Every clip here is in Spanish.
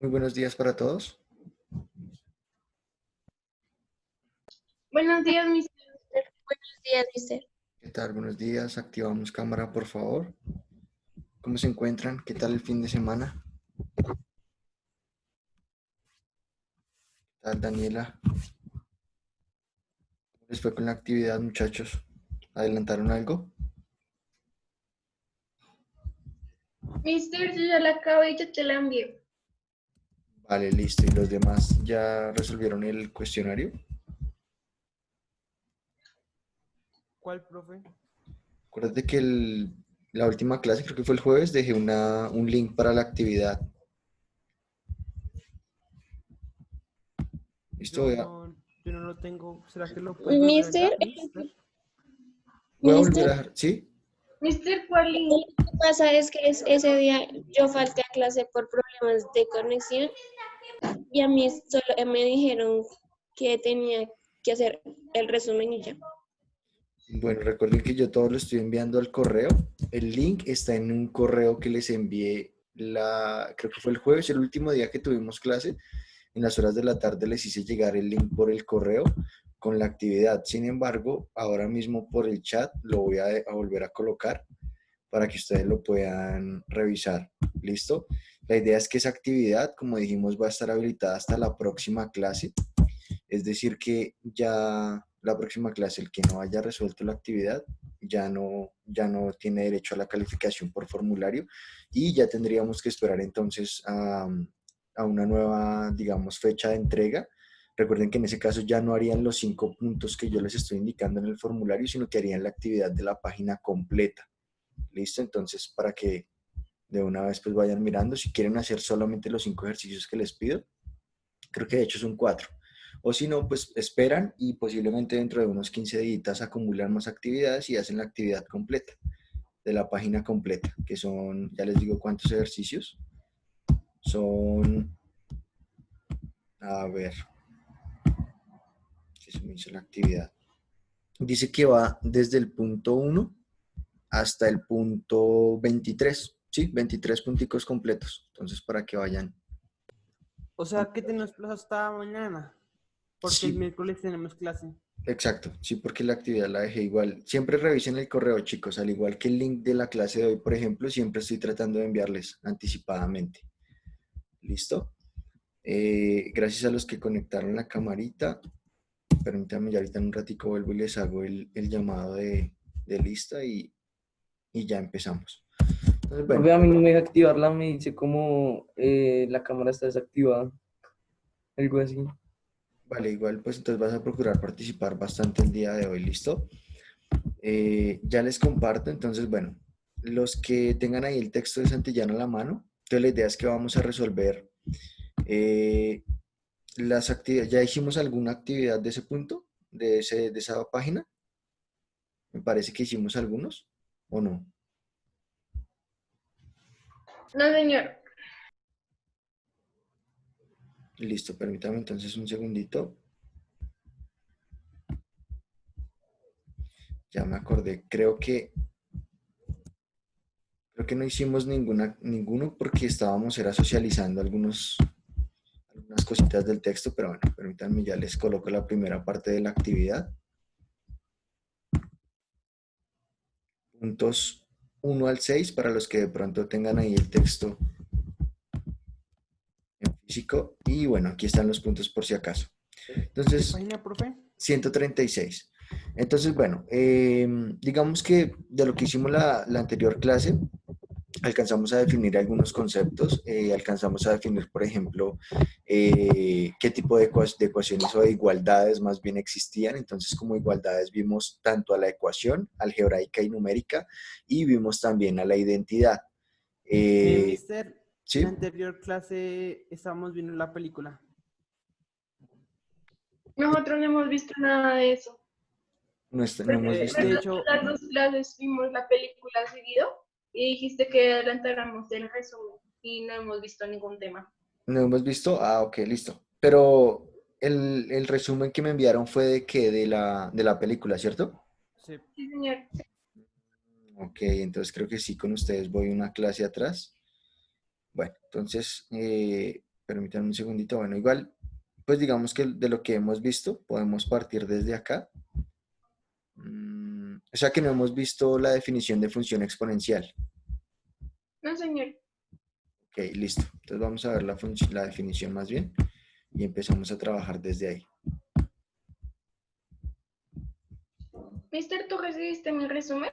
Muy buenos días para todos. Buenos días, mis. Buenos días, mister. ¿Qué tal? Buenos días. Activamos cámara, por favor. ¿Cómo se encuentran? ¿Qué tal el fin de semana? ¿Qué tal, Daniela? ¿Cómo les fue con la actividad, muchachos? ¿Adelantaron algo? Mister, yo ya la acabo y ya te la envié. Vale, listo. ¿Y los demás ya resolvieron el cuestionario? ¿Cuál, profe? Acuérdate que la última clase, creo que fue el jueves, dejé un link para la actividad. ¿Listo? Yo no lo tengo. ¿Será que lo puedes volver a Mister, enviar, mister? Voy a volver a mister, dejar, ¿sí? Mister, ¿cuál link? lo que pasa es que ese día yo falté a clase por problemas de conexión y a mí solo me dijeron que tenía que hacer el resumen y ya. Bueno, recuerden que yo todo lo estoy enviando al correo. El link está en un correo que les envié creo que fue el jueves, el último día que tuvimos clase. En las horas de la tarde les hice llegar el link por el correo con la actividad. Sin embargo, ahora mismo por el chat lo voy a volver a colocar para que ustedes lo puedan revisar. ¿Listo? La idea es que esa actividad, como dijimos, va a estar habilitada hasta la próxima clase. Es decir, que ya la próxima clase, el que no haya resuelto la actividad, ya no tiene derecho a la calificación por formulario y ya tendríamos que esperar entonces a una nueva, digamos, fecha de entrega. Recuerden que en ese caso ya no harían los 5 puntos que yo les estoy indicando en el formulario, sino que harían la actividad de la página completa. ¿Listo? Entonces, para que de una vez pues vayan mirando, si quieren hacer solamente los 5 ejercicios que les pido, creo que de hecho son 4. O si no, pues esperan y posiblemente dentro de unos 15 días acumulan más actividades y hacen la actividad completa, de la página completa, que son, ya les digo cuántos ejercicios. Son, a ver, que se me hizo la actividad. Dice que va desde el punto 1 hasta el punto 23, ¿sí? 23 punticos completos. Entonces, para que vayan. O sea, que tenemos plazo hasta mañana. Porque el Sí, miércoles tenemos clase. exacto, sí, porque la actividad la dejé igual. Siempre revisen el correo, chicos, al igual que el link de la clase de hoy, por ejemplo, siempre estoy tratando de enviarles anticipadamente. ¿Listo? Gracias a los que conectaron la camarita. Permítanme, ya ahorita en un ratico vuelvo y les hago el llamado de lista y ya empezamos. Entonces, Profe, a bueno, mí no me deja activarla, me dice como la cámara está desactivada, algo así. vale, igual pues entonces vas a procurar participar bastante el día de hoy, ¿listo? Ya les comparto, entonces, bueno, los que tengan ahí el texto de Santillana a la mano, entonces la idea es que vamos a resolver eh, las actividades. ¿Ya hicimos alguna actividad de ese punto, de esa página? Me parece que hicimos algunos, ¿o no? No, señor. Listo, permítame entonces un segundito. Ya me acordé, creo que no hicimos ninguno porque era socializando algunas cositas del texto, pero bueno, permítanme, ya les coloco la primera parte de la actividad. Puntos 1 al 6 para los que de pronto tengan ahí el texto en físico. Y bueno, aquí están los puntos por si acaso. ¿Qué Entonces, página, profe? 136. Entonces, bueno, digamos que de lo que hicimos la anterior clase, alcanzamos a definir algunos conceptos, alcanzamos a definir, por ejemplo, qué tipo de ecuaciones o de igualdades más bien existían. Entonces, como igualdades vimos tanto a la ecuación algebraica y numérica y vimos también a la identidad. Mister, la ¿Sí? anterior clase estábamos viendo la película. Nosotros no hemos visto nada de eso. No hemos visto. De ¿Recuerdas hecho, que las dos clases vimos la película seguido? Y dijiste que adelantáramos el resumen y no hemos visto ningún tema. ¿No hemos visto? Ah, ok, listo. Pero el resumen que me enviaron fue de qué, de la película, ¿cierto? sí. Sí, señor. Ok, entonces creo que sí, con ustedes voy una clase atrás. Bueno, entonces Permítanme un segundito. Bueno, igual, pues digamos que de lo que hemos visto, podemos partir desde acá. O sea que no hemos visto la definición de función exponencial. No, señor. Ok, listo. Entonces vamos a ver la definición más bien y empezamos a trabajar desde ahí. Mister, ¿tú recibiste mi resumen?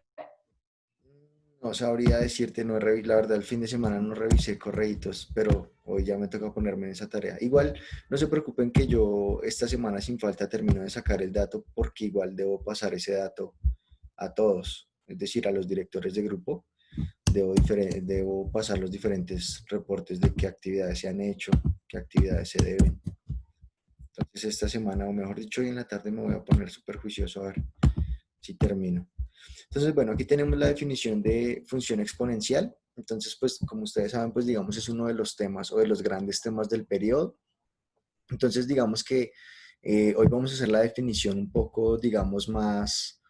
No sabría decirte, la verdad el fin de semana no revisé correitos, pero hoy ya me toca ponerme en esa tarea. Igual, no se preocupen que yo esta semana sin falta termino de sacar el dato porque igual debo pasar ese dato a todos, es decir, a los directores de grupo. Debo pasar los diferentes reportes de qué actividades se han hecho, qué actividades se deben. Entonces esta semana, o mejor dicho, hoy en la tarde me voy a poner súper juicioso a ver si termino. Entonces, bueno, aquí tenemos la definición de función exponencial. Entonces, pues, como ustedes saben, pues, digamos, es uno de los temas o de los grandes temas del periodo. Entonces, digamos que hoy vamos a hacer la definición un poco, digamos, más,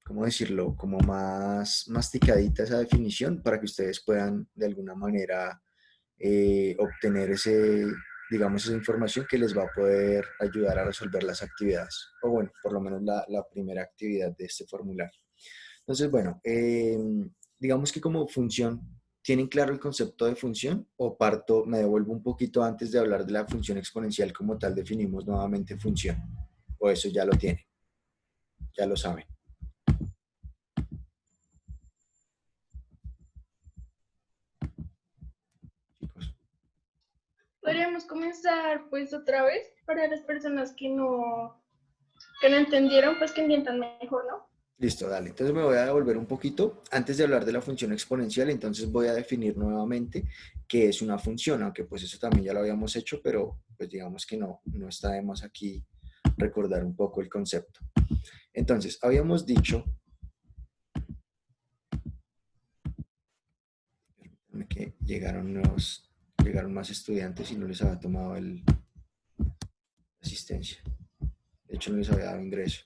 ¿cómo decirlo? Como más masticadita esa definición para que ustedes puedan, de alguna manera, obtener digamos, esa información que les va a poder ayudar a resolver las actividades. O bueno, por lo menos la primera actividad de este formulario. Entonces, bueno, digamos que como función, ¿tienen claro el concepto de función? O me devuelvo un poquito antes de hablar de la función exponencial como tal, definimos nuevamente función. O eso ya lo tienen, ya lo saben. Chicos. Podríamos comenzar pues otra vez para las personas que no entendieron, pues que entiendan mejor, ¿no? Listo, dale. Entonces me voy a devolver un poquito. Antes de hablar de la función exponencial, entonces voy a definir nuevamente qué es una función, aunque pues eso también ya lo habíamos hecho, pero pues digamos que no está de más aquí recordar un poco el concepto. Entonces, habíamos dicho que llegaron más estudiantes y no les había tomado la asistencia. De hecho, no les había dado ingreso.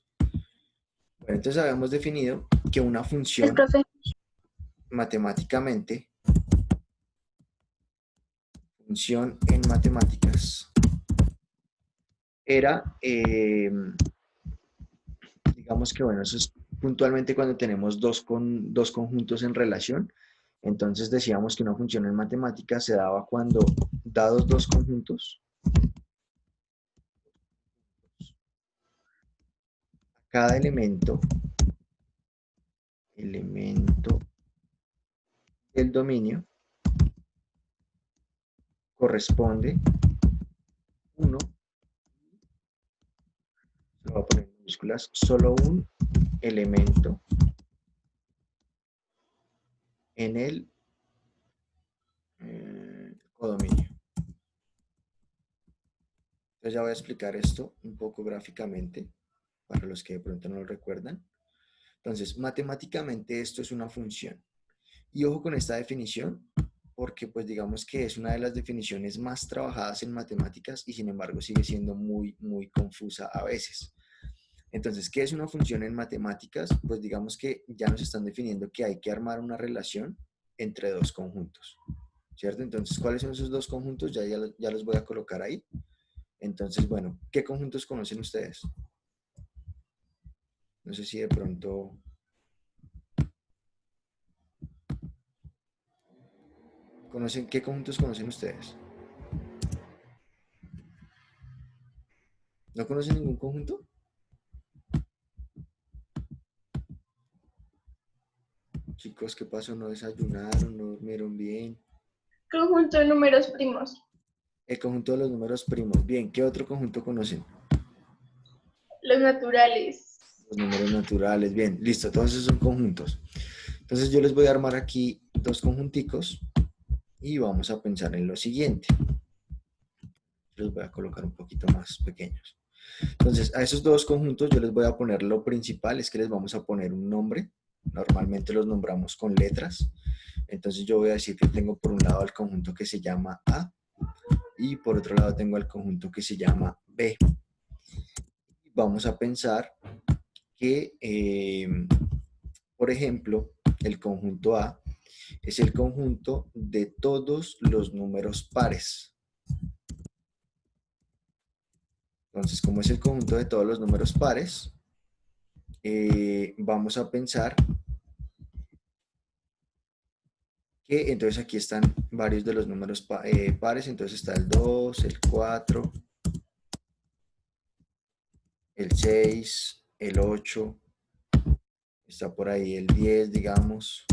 Bueno, entonces habíamos definido que una El función profe. matemáticamente, función en matemáticas, era, digamos que bueno, eso es puntualmente cuando tenemos dos conjuntos en relación. Entonces decíamos que una función en matemáticas se daba cuando, dados dos conjuntos, cada elemento del dominio corresponde uno, lo voy a poner en minúsculas, solo un elemento en el codominio. Entonces ya voy a explicar esto un poco gráficamente para los que de pronto no lo recuerdan. Entonces, matemáticamente esto es una función. Y ojo con esta definición, porque pues digamos que es una de las definiciones más trabajadas en matemáticas y sin embargo sigue siendo muy, muy confusa a veces. Entonces, ¿qué es una función en matemáticas? Pues digamos que ya nos están definiendo que hay que armar una relación entre dos conjuntos, ¿cierto? Entonces, ¿cuáles son esos dos conjuntos? Ya los voy a colocar ahí. Entonces, bueno, ¿qué conjuntos conocen ustedes? No sé si de pronto... ¿Qué conjuntos conocen ustedes? ¿No conocen ningún conjunto? Chicos, ¿qué pasó? ¿No desayunaron? ¿No durmieron bien? Conjunto de números primos. El conjunto de los números primos. Bien, ¿qué otro conjunto conocen? Los naturales. Los números naturales. Bien, listo. Todos esos son conjuntos. Entonces yo les voy a armar aquí dos conjunticos y vamos a pensar en lo siguiente. Los voy a colocar un poquito más pequeños. Entonces, a esos dos conjuntos yo les voy a poner lo principal, es que les vamos a poner un nombre. Normalmente los nombramos con letras. Entonces yo voy a decir que tengo por un lado el conjunto que se llama A y por otro lado tengo el conjunto que se llama B. Vamos a pensar que, por ejemplo, el conjunto A es el conjunto de todos los números pares. Entonces, como es el conjunto de todos los números pares, vamos a pensar que entonces aquí están varios de los números pares, entonces está el 2, el 4, el 6, el 8, está por ahí el 10, digamos,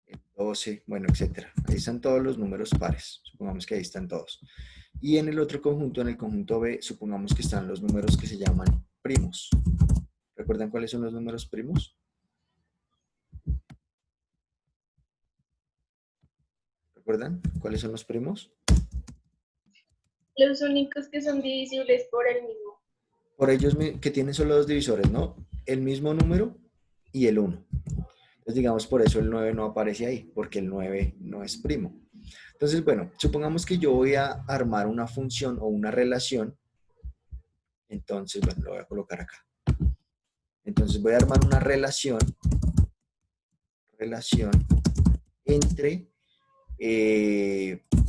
el 12, bueno, etcétera. Ahí están todos los números pares, supongamos que ahí están todos. Y en el otro conjunto, en el conjunto B, supongamos que están los números que se llaman primos. ¿Recuerdan cuáles son los números primos? ¿Recuerdan cuáles son los primos? Los únicos que son divisibles por el mismo. Por ellos que tienen solo dos divisores, ¿no? El mismo número y el 1. Entonces, digamos, por eso el 9 no aparece ahí, porque el 9 no es primo. Entonces, bueno, supongamos que yo voy a armar una función o una relación. Entonces, bueno, lo voy a colocar acá. Entonces, voy a armar una relación entre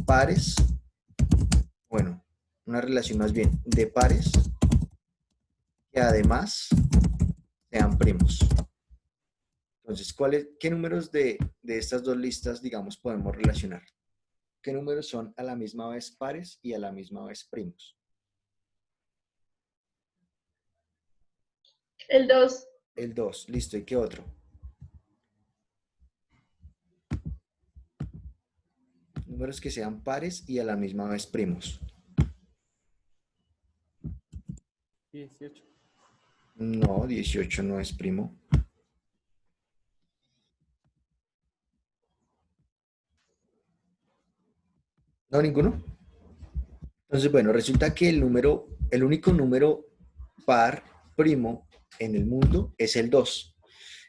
pares, bueno, una relación más bien de pares que además sean primos. Entonces, ¿qué números de estas dos listas, digamos, podemos relacionar? ¿Qué números son a la misma vez pares y a la misma vez primos? El 2. El 2, listo. ¿Y qué otro? Números que sean pares y a la misma vez primos. 18. No, 18 no es primo. No, ninguno. Entonces, bueno, resulta que el único número par primo en el mundo es el 2.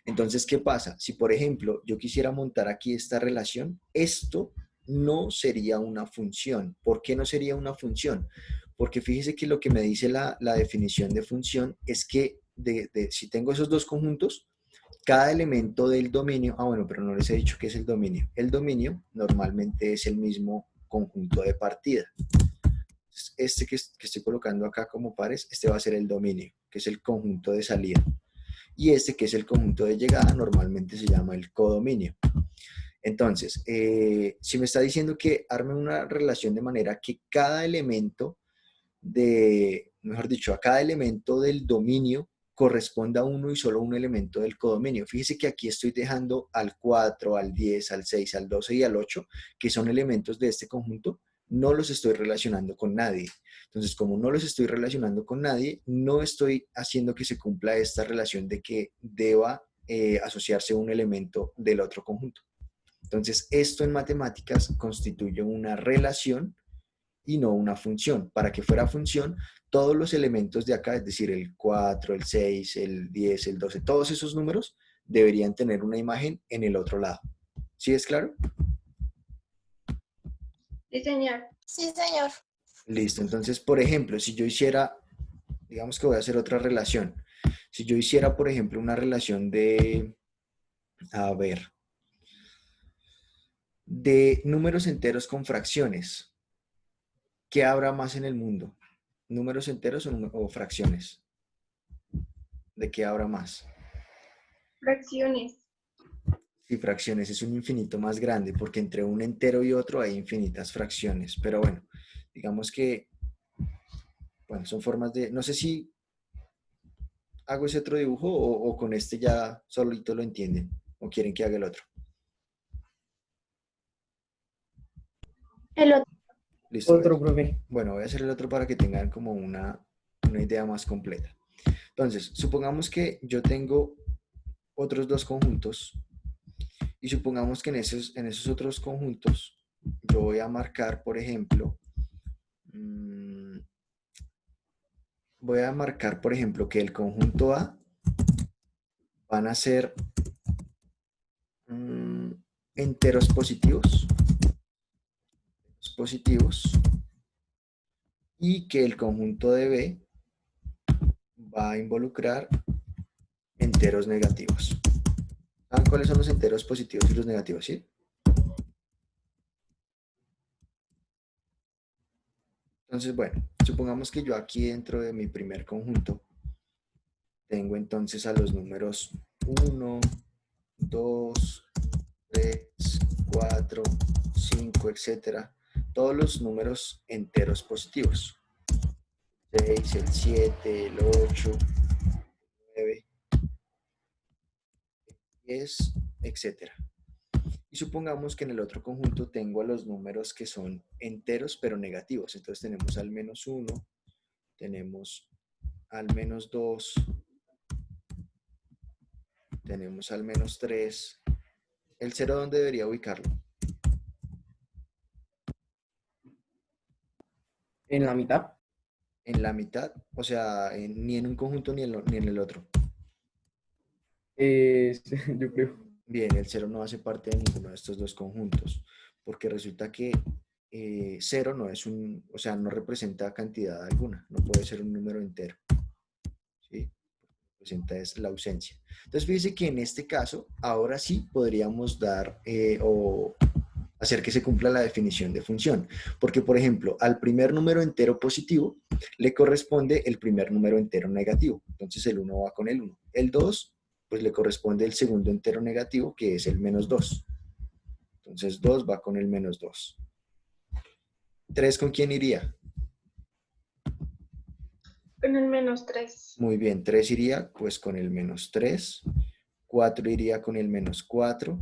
Entonces, ¿qué pasa? Si, por ejemplo, yo quisiera montar aquí esta relación, esto no sería una función. ¿Por qué no sería una función? Porque fíjese que lo que me dice la definición de función es que si tengo esos dos conjuntos, cada elemento del dominio, bueno, pero no les he dicho qué es el dominio. El dominio normalmente es el mismo conjunto de partida. Este que estoy colocando acá como pares, este va a ser el dominio, que es el conjunto de salida. Y este que es el conjunto de llegada, normalmente se llama el codominio. Entonces, si me está diciendo que arme una relación de manera que cada elemento mejor dicho, a cada elemento del dominio corresponda a uno y solo un elemento del codominio. Fíjese que aquí estoy dejando al 4, al 10, al 6, al 12 y al 8, que son elementos de este conjunto, no los estoy relacionando con nadie. Entonces, como no los estoy relacionando con nadie, no estoy haciendo que se cumpla esta relación de que deba asociarse un elemento del otro conjunto. Entonces, esto en matemáticas constituye una relación y no una función. Para que fuera función, todos los elementos de acá, es decir, el 4, el 6, el 10, el 12, todos esos números deberían tener una imagen en el otro lado. ¿Sí es claro? Sí, señor. Sí, señor. Listo. Entonces, por ejemplo, si yo hiciera, digamos que voy a hacer otra relación. Si yo hiciera, por ejemplo, una relación de números enteros con fracciones, ¿qué habrá más en el mundo? ¿Números enteros o fracciones? ¿De qué habrá más? Fracciones. Sí, fracciones es un infinito más grande, porque entre un entero y otro hay infinitas fracciones. Pero bueno, digamos que, bueno, son formas de, no sé si hago ese otro dibujo o con este ya solito lo entienden, o quieren que haga el otro. El otro. Listo. Otro, profe. Bueno, voy a hacer el otro para que tengan como una idea más completa. Entonces, supongamos que yo tengo otros dos conjuntos y supongamos que en esos otros conjuntos yo voy a marcar, por ejemplo, que el conjunto A van a ser enteros positivos, y que el conjunto de B va a involucrar enteros negativos. ¿Saben cuáles son los enteros positivos y los negativos? ¿Sí? Entonces, bueno, supongamos que yo aquí dentro de mi primer conjunto tengo entonces a los números 1, 2, 3, 4, 5, etcétera. Todos los números enteros positivos. 6, el 7, el 8, 9, 10, etcétera. Y supongamos que en el otro conjunto tengo a los números que son enteros pero negativos. Entonces tenemos al menos 1, tenemos al menos 2, tenemos al menos 3. ¿El 0 dónde debería ubicarlo? En la mitad. En la mitad, o sea, ni en un conjunto ni en el otro. Sí, yo creo. Bien, el 0 no hace parte de ninguno de estos dos conjuntos, porque resulta que 0 no es o sea, no representa cantidad alguna, no puede ser un número entero, ¿sí? Representa es la ausencia. Entonces, fíjese que en este caso, ahora sí podríamos dar o hacer que se cumpla la definición de función, porque, por ejemplo, al primer número entero positivo le corresponde el primer número entero negativo, entonces el 1 va con el 1. El 2 pues le corresponde el segundo entero negativo, que es el menos 2. Entonces 2 va con el menos 2. 3 ¿con quién iría? Con el -3. Muy bien, 3 iría pues con el menos 3. 4 iría con el menos 4.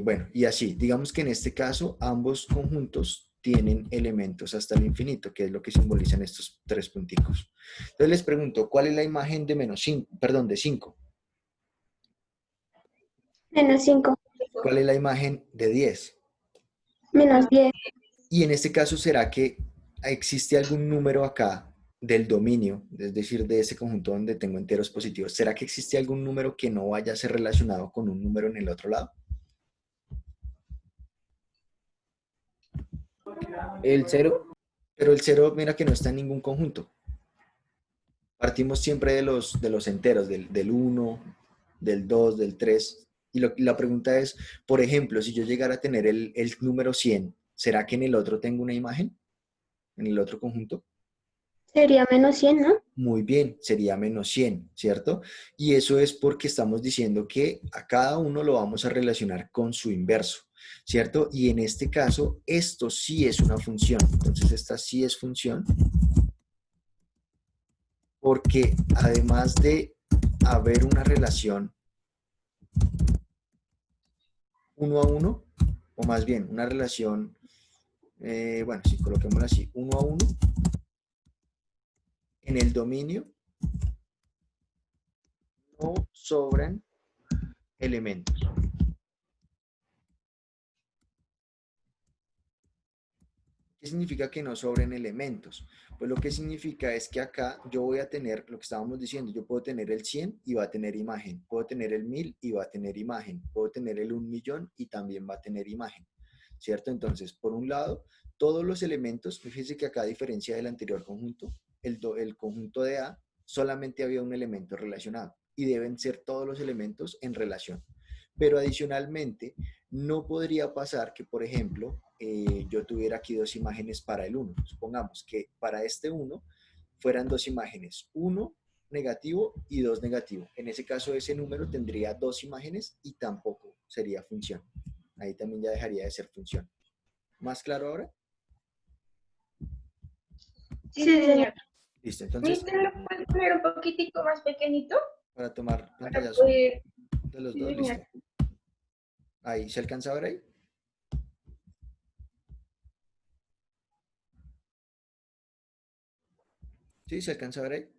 Bueno, y así, digamos que en este caso ambos conjuntos tienen elementos hasta el infinito, que es lo que simbolizan estos tres punticos. Entonces les pregunto, ¿cuál es la imagen de menos 5? Perdón, de 5. -5, ¿Cuál es la imagen de 10? -10. Y en este caso, ¿será que existe algún número acá del dominio, es decir, de ese conjunto donde tengo enteros positivos? ¿Será que existe algún número que no vaya a ser relacionado con un número en el otro lado? El 0. Pero el 0, mira que no está en ningún conjunto. Partimos siempre de los enteros, del 1, del 2, del 3. Y la pregunta es, por ejemplo, si yo llegara a tener el número 100, ¿será que en el otro tengo una imagen? ¿En el otro conjunto? Sería -100, ¿no? Muy bien, sería menos 100, ¿cierto? Y eso es porque estamos diciendo que a cada uno lo vamos a relacionar con su inverso, ¿cierto? Y en este caso, esto sí es una función. Entonces, esta sí es función porque además de haber una relación 1 a 1, o más bien una relación, bueno, si coloquémoslo así, 1 a 1, en el dominio no sobran elementos. ¿Qué significa que no sobren elementos? Pues lo que significa es que acá yo voy a tener lo que estábamos diciendo, yo puedo tener el 100 y va a tener imagen, puedo tener el 1000 y va a tener imagen, puedo tener el 1.000.000 y también va a tener imagen, ¿cierto? Entonces, por un lado, todos los elementos, fíjense que acá a diferencia del anterior conjunto, el conjunto de A solamente había un elemento relacionado y deben ser todos los elementos en relación. Pero adicionalmente, no podría pasar que, por ejemplo, yo tuviera aquí dos imágenes para el 1. Supongamos que para este 1 fueran dos imágenes, 1 negativo y 2 negativo. En ese caso, ese número tendría dos imágenes y tampoco sería función. Ahí también ya dejaría de ser función. ¿Más claro ahora? Sí, señor. Listo, entonces, ¿Mister, lo puedes poner un poquitico más pequeñito? para tomar Para pantallazo poder... de los Sí, dos, señor. listo. Ahí, ¿se alcanza a ver ahí? ¿Sí? ¿Se alcanza a ver ahí?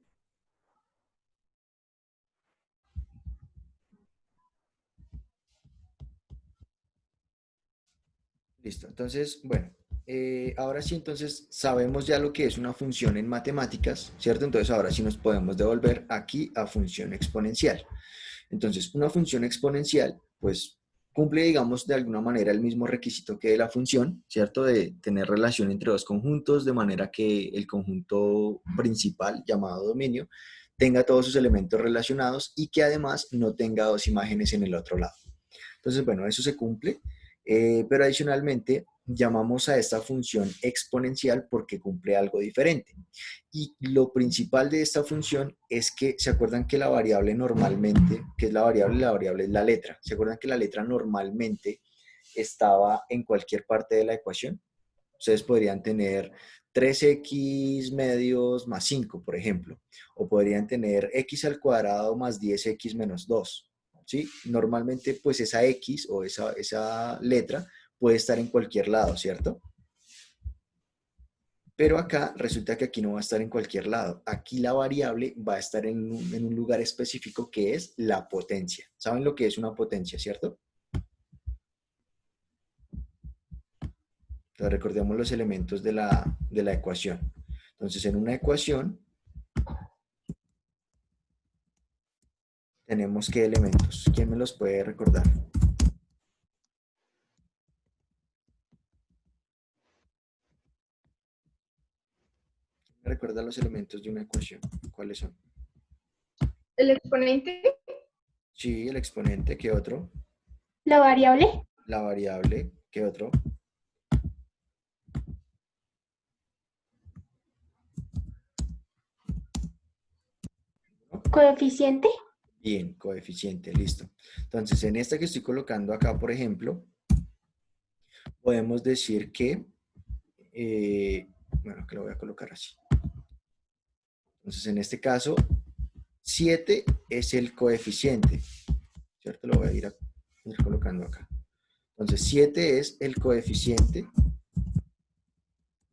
Listo. Entonces, bueno, ahora sí, entonces sabemos ya lo que es una función en matemáticas, ¿cierto? Entonces ahora sí nos podemos devolver aquí a función exponencial. Entonces, una función exponencial, pues cumple, digamos, de alguna manera el mismo requisito que de la función, ¿cierto? De tener relación entre dos conjuntos, de manera que el conjunto principal, llamado dominio, tenga todos sus elementos relacionados y que además no tenga dos imágenes en el otro lado. Entonces, bueno, eso se cumple, pero adicionalmente llamamos a esta función exponencial porque cumple algo diferente. Y lo principal de esta función es que, ¿se acuerdan que la variable normalmente, que es la variable es la letra? ¿Se acuerdan que la letra normalmente estaba en cualquier parte de la ecuación? Ustedes podrían tener 3x medios más 5, por ejemplo, o podrían tener x al cuadrado más 10x menos 2, ¿sí? Normalmente, pues esa x o esa letra puede estar en cualquier lado, ¿cierto? Pero acá resulta que aquí no va a estar en cualquier lado. Aquí la variable va a estar en un lugar específico que es la potencia. ¿Saben lo que es una potencia, cierto? Entonces, recordemos los elementos de la ecuación. Entonces, en una ecuación tenemos qué elementos. ¿Quién me los puede recordar? ¿Me recuerda los elementos de una ecuación? ¿Cuáles son? El exponente, Sí, el exponente. ¿Qué otro? la variable, La variable. ¿Qué otro? coeficiente, Bien, coeficiente, listo. Entonces, en esta que estoy colocando acá, por ejemplo, podemos decir que, bueno, que lo voy a colocar así. Entonces, en este caso, 7 es el coeficiente, ¿cierto? Lo voy a ir colocando acá. Entonces, 7 es el coeficiente,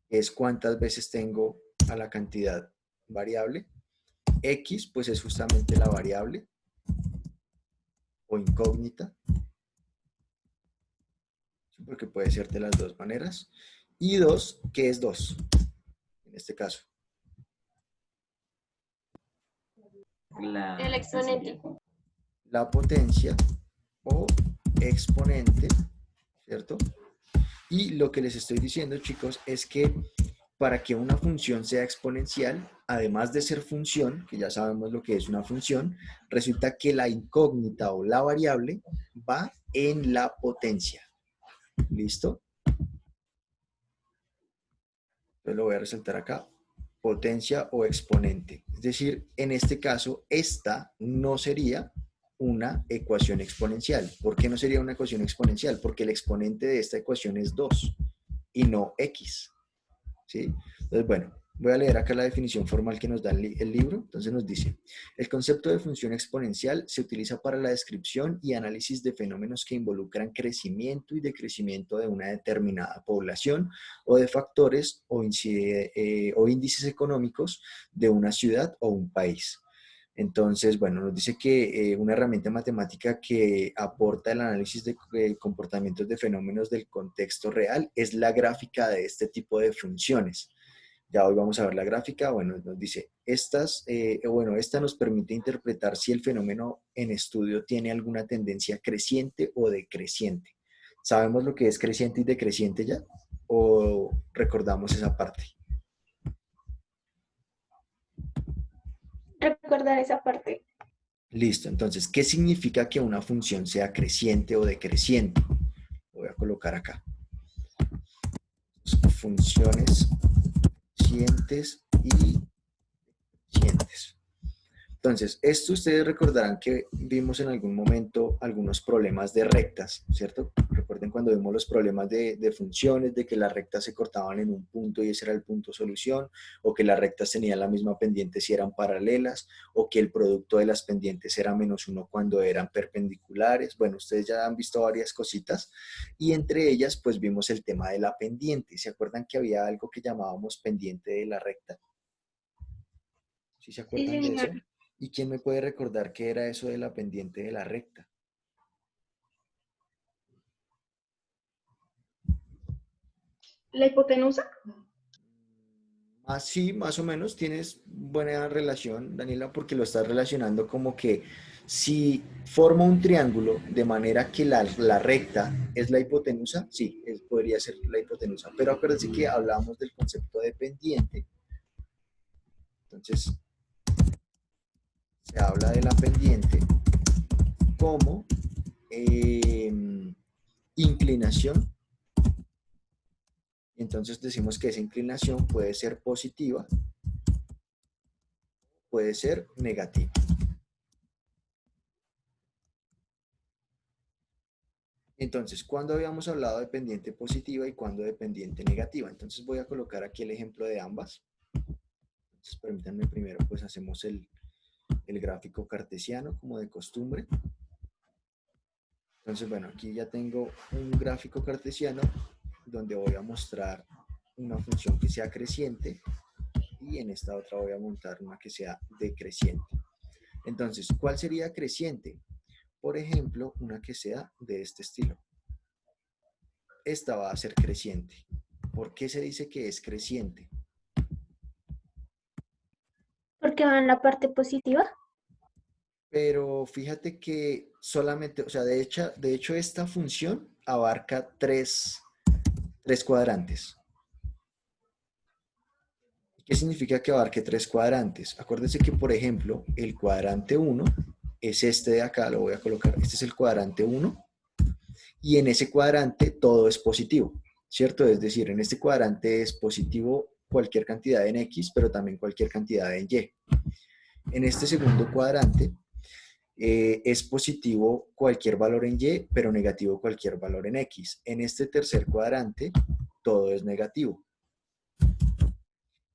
es cuántas veces tengo a la cantidad variable. X, pues es justamente la variable o incógnita, porque puede ser de las dos maneras. Y 2, ¿qué es 2? En este caso. El exponente. La potencia o exponente, ¿cierto? Y lo que les estoy diciendo, chicos, es que para que una función sea exponencial, además de ser función, que ya sabemos lo que es una función, resulta que la incógnita o la variable va en la potencia. ¿Listo? Entonces lo voy a resaltar acá, potencia o exponente. Es decir, en este caso, esta no sería una ecuación exponencial. ¿Por qué no sería una ecuación exponencial? Porque el exponente de esta ecuación es 2 y no x. ¿Sí? Entonces, bueno, voy a leer acá la definición formal que nos da el libro. Entonces nos dice, el concepto de función exponencial se utiliza para la descripción y análisis de fenómenos que involucran crecimiento y decrecimiento de una determinada población o de factores o índices económicos de una ciudad o un país. Entonces, bueno, nos dice que una herramienta matemática que aporta el análisis de comportamientos de fenómenos del contexto real es la gráfica de este tipo de funciones. Ya hoy vamos a ver la gráfica. Bueno, nos dice, esta nos permite interpretar si el fenómeno en estudio tiene alguna tendencia creciente o decreciente. ¿Sabemos lo que es creciente y decreciente ya? ¿O recordamos esa parte? recordar esa parte. Listo, entonces, ¿qué significa que una función sea creciente o decreciente? Lo voy a colocar acá. Funciones crecientes y decrecientes. Entonces, esto ustedes recordarán que vimos en algún momento algunos problemas de rectas, ¿cierto? Recuerden cuando vimos los problemas de funciones, de que las rectas se cortaban en un punto y ese era el punto solución, o que las rectas tenían la misma pendiente si eran paralelas, o que el producto de las pendientes era -1 cuando eran perpendiculares. Bueno, ustedes ya han visto varias cositas y entre ellas pues vimos el tema de la pendiente. ¿Se acuerdan que había algo que llamábamos pendiente de la recta? ¿Sí se acuerdan de eso? ¿Y quién me puede recordar qué era eso de la pendiente de la recta? La hipotenusa, Sí, más o menos tienes buena relación, Daniela, porque lo estás relacionando como que si forma un triángulo de manera que la recta es la hipotenusa, sí, podría ser la hipotenusa. Pero acuérdense que hablábamos del concepto de pendiente. Entonces, se habla de la pendiente como inclinación Y entonces decimos que esa inclinación puede ser positiva, puede ser negativa. Entonces, ¿cuándo habíamos hablado de pendiente positiva y cuándo de pendiente negativa? Entonces voy a colocar aquí el ejemplo de ambas. Entonces, permítanme primero, pues hacemos el gráfico cartesiano como de costumbre. Entonces, bueno, aquí ya tengo un gráfico cartesiano donde voy a mostrar una función que sea creciente y en esta otra voy a montar una que sea decreciente. Entonces, ¿cuál sería creciente? Por ejemplo, una que sea de este estilo. Esta va a ser creciente. ¿Por qué se dice que es creciente? Porque va en la parte positiva. Pero fíjate que solamente, o sea, de hecho esta función abarca tres cuadrantes. ¿Qué significa que abarque tres cuadrantes? Acuérdense que, por ejemplo, el cuadrante 1 es este de acá, lo voy a colocar, este es el cuadrante 1, y en ese cuadrante todo es positivo, ¿cierto? Es decir, en este cuadrante es positivo cualquier cantidad en X, pero también cualquier cantidad en Y. En este segundo cuadrante es positivo cualquier valor en Y, pero negativo cualquier valor en X. En este tercer cuadrante todo es negativo.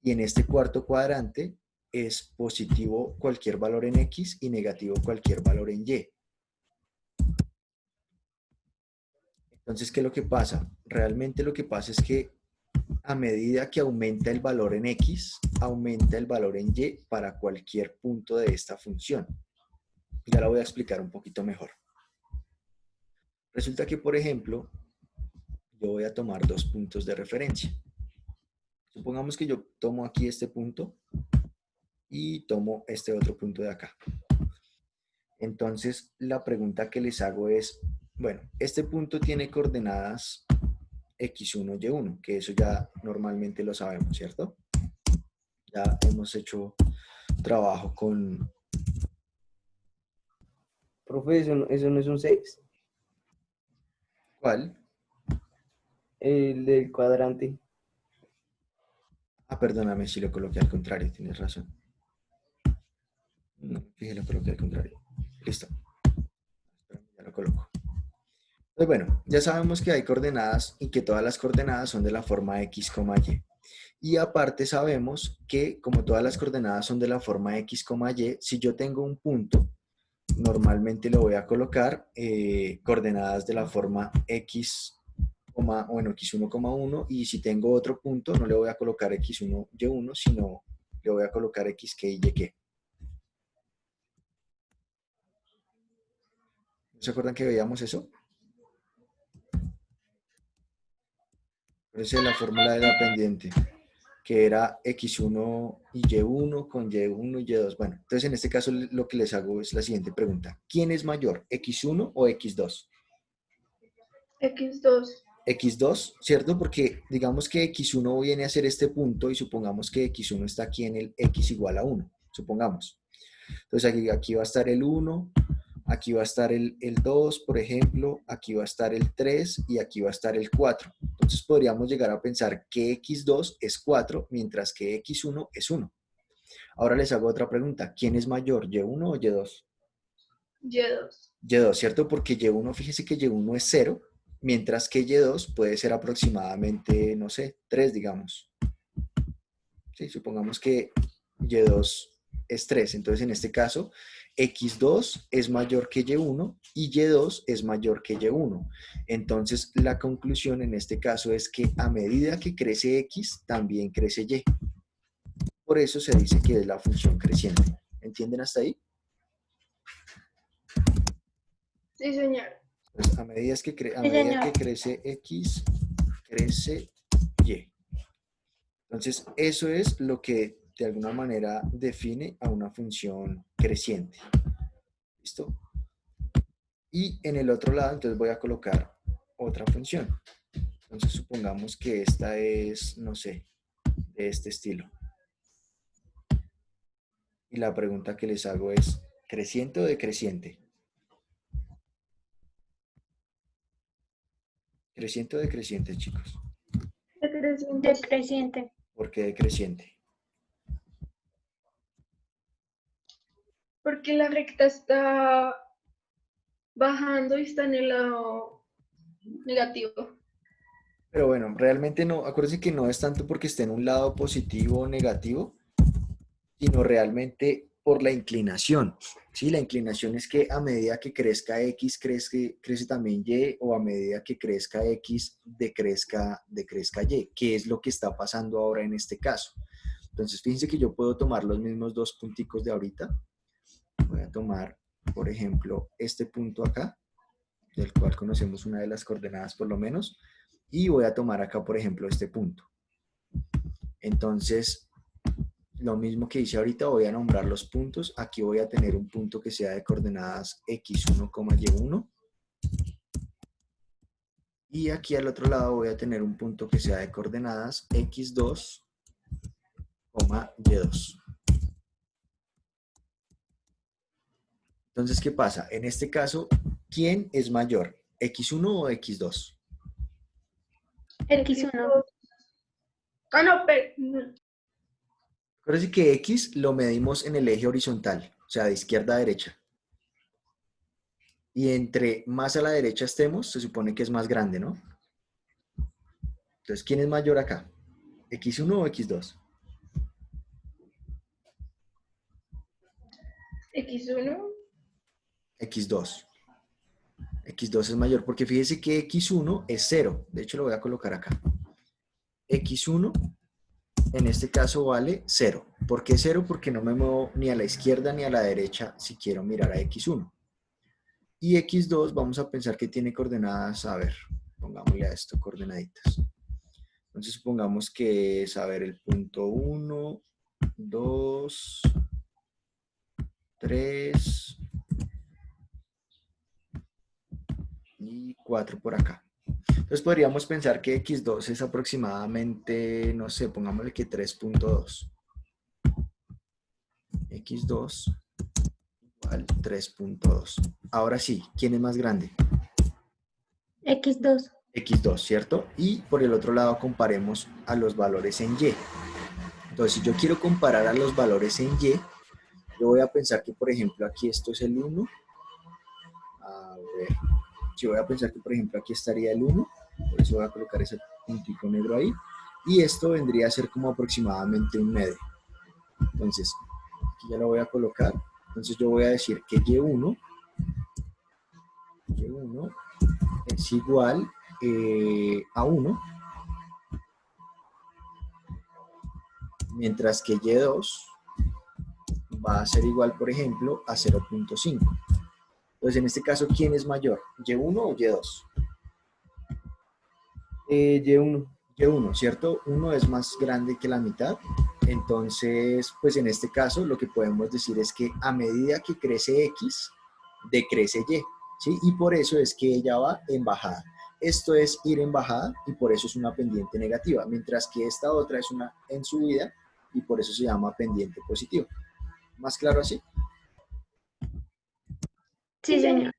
Y en este cuarto cuadrante es positivo cualquier valor en X y negativo cualquier valor en Y. Entonces, ¿qué es lo que pasa? Realmente lo que pasa es que a medida que aumenta el valor en X, aumenta el valor en Y para cualquier punto de esta función. Ya la voy a explicar un poquito mejor. Resulta que, por ejemplo, yo voy a tomar dos puntos de referencia. Supongamos que yo tomo aquí este punto y tomo este otro punto de acá. Entonces, la pregunta que les hago es, bueno, este punto tiene coordenadas x1, y1, que eso ya normalmente lo sabemos, ¿cierto? Ya hemos hecho trabajo con... Profe, eso no es un 6, ¿Cuál? el del cuadrante. Ah, perdóname si lo coloqué al contrario, tienes razón. No, fíjate, lo coloqué al contrario. Listo. Espérame, ya lo coloco. Pues bueno, ya sabemos que hay coordenadas y que todas las coordenadas son de la forma x, y. Y aparte sabemos que como todas las coordenadas son de la forma x, y, si yo tengo un punto, normalmente le voy a colocar coordenadas de la forma x, bueno, x1, 1, y si tengo otro punto, no le voy a colocar x1, y1, sino le voy a colocar xk y yk. ¿Se acuerdan que veíamos eso? Esa es la fórmula de la pendiente, que era x1 y y1 con y1 y y2. Bueno, entonces en este caso lo que les hago es la siguiente pregunta. ¿Quién es mayor, x1 o x2? X2. X2, ¿cierto? Porque digamos que X1 viene a ser este punto y supongamos que X1 está aquí en el X igual a 1, supongamos. Entonces aquí va a estar el 1, aquí va a estar el 2, por ejemplo, aquí va a estar el 3 y aquí va a estar el 4. Entonces podríamos llegar a pensar que X2 es 4, mientras que X1 es 1. Ahora les hago otra pregunta. ¿Quién es mayor, Y1 o Y2? Y2. Y2, ¿cierto? Porque Y1, fíjese que Y1 es 0, mientras que Y2 puede ser aproximadamente, no sé, 3, digamos. Sí, supongamos que Y2 es 3. Entonces, en este caso, X2 es mayor que Y1 y Y2 es mayor que Y1. Entonces, la conclusión en este caso es que a medida que crece X, también crece Y. Por eso se dice que es la función creciente. ¿Entienden hasta ahí? Sí, señor. Pues a medida que crece X, crece Y. Entonces, eso es lo que de alguna manera define a una función creciente. ¿Listo? Y en el otro lado, entonces voy a colocar otra función. Entonces, supongamos que esta es, no sé, de este estilo. Y la pregunta que les hago es, ¿creciente o decreciente? ¿Creciente o decreciente, chicos? Decreciente. Decreciente. ¿Por qué decreciente? Porque la recta está bajando y está en el lado negativo. Pero bueno, realmente no, acuérdense que no es tanto porque esté en un lado positivo o negativo, sino realmente por la inclinación. ¿Sí? La inclinación es que a medida que crezca X, crece también Y, o a medida que crezca X, decrezca Y, que es lo que está pasando ahora en este caso. Entonces, fíjense que yo puedo tomar los mismos dos punticos de ahorita. Voy a tomar, por ejemplo, este punto acá, del cual conocemos una de las coordenadas por lo menos, y voy a tomar acá, por ejemplo, este punto. Entonces, lo mismo que hice ahorita, voy a nombrar los puntos. Aquí voy a tener un punto que sea de coordenadas x1, y1. Y aquí al otro lado voy a tener un punto que sea de coordenadas x2, y2. Entonces, ¿qué pasa? En este caso, ¿quién es mayor? ¿X1 o X2? X1. Ah, no, pero... Acuérdense que X lo medimos en el eje horizontal, o sea, de izquierda a derecha. Y entre más a la derecha estemos, se supone que es más grande, ¿no? Entonces, ¿quién es mayor acá? ¿X1 o X2? X1. X2. X2 es mayor, porque fíjese que X1 es 0. De hecho, lo voy a colocar acá. X1, en este caso, vale 0. ¿Por qué 0? Porque no me muevo ni a la izquierda ni a la derecha si quiero mirar a X1. Y X2, vamos a pensar que tiene coordenadas, a ver, pongámosle a esto coordenaditas. Entonces, supongamos que es, a ver, el punto 1, 2, 3 y 4 por acá. Entonces podríamos pensar que X2 es aproximadamente, no sé, pongámosle que 3.2. X2 igual 3.2. Ahora sí, ¿quién es más grande? X2. X2, ¿cierto? Y por el otro lado comparemos a los valores en Y. Entonces, si yo quiero comparar a los valores en Y, yo voy a pensar que, por ejemplo, aquí esto es el 1. A ver, yo voy a pensar que, por ejemplo, aquí estaría el 1. Por eso voy a colocar ese puntito negro ahí. Y esto vendría a ser como aproximadamente un medio. Entonces, aquí ya lo voy a colocar. Entonces yo voy a decir que Y1 es igual a 1, mientras que Y2 va a ser igual, por ejemplo, a 0.5. Entonces, en este caso, ¿quién es mayor? ¿Y1 o Y2? Y1. Y1, ¿cierto? 1 es más grande que la mitad. Entonces, pues en este caso, lo que podemos decir es que a medida que crece X, decrece Y, ¿sí? Y por eso es que ella va en bajada. Esto es ir en bajada y por eso es una pendiente negativa, mientras que esta otra es una en subida y por eso se llama pendiente positiva. ¿Más claro así? Sí, señor.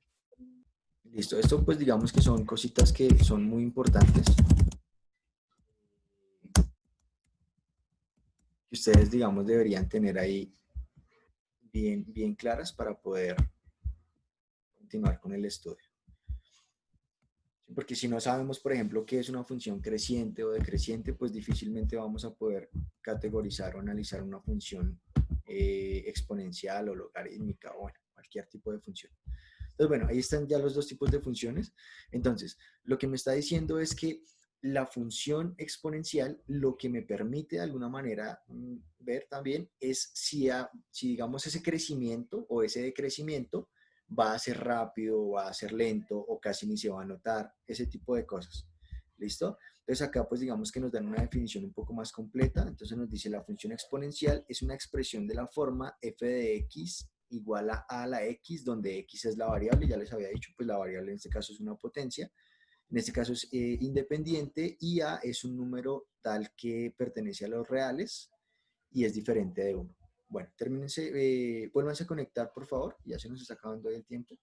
Listo. Esto pues digamos que son cositas que son muy importantes. Que ustedes digamos deberían tener ahí bien claras para poder continuar con el estudio. Porque si no sabemos, por ejemplo, qué es una función creciente o decreciente, pues difícilmente vamos a poder categorizar o analizar una función exponencial o logarítmica o bueno, cualquier tipo de función. Entonces, bueno, ahí están ya los dos tipos de funciones. Entonces, lo que me está diciendo es que la función exponencial lo que me permite de alguna manera ver también es si digamos ese crecimiento o ese decrecimiento va a ser rápido, va a ser lento o casi ni se va a notar, ese tipo de cosas. ¿Listo? Entonces acá pues digamos que nos dan una definición un poco más completa. Entonces nos dice la función exponencial es una expresión de la forma f de x igual a la x, donde x es la variable, ya les había dicho, pues la variable en este caso es una potencia, en este caso es independiente y a es un número tal que pertenece a los reales y es diferente de 1. Bueno, termínense, vuélvanse a conectar, por favor. Ya se nos está acabando ahí el tiempo.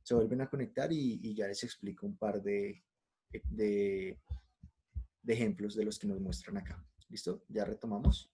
Se vuelven a conectar y ya les explico un par de de ejemplos de los que nos muestran acá. ¿Listo? Ya retomamos.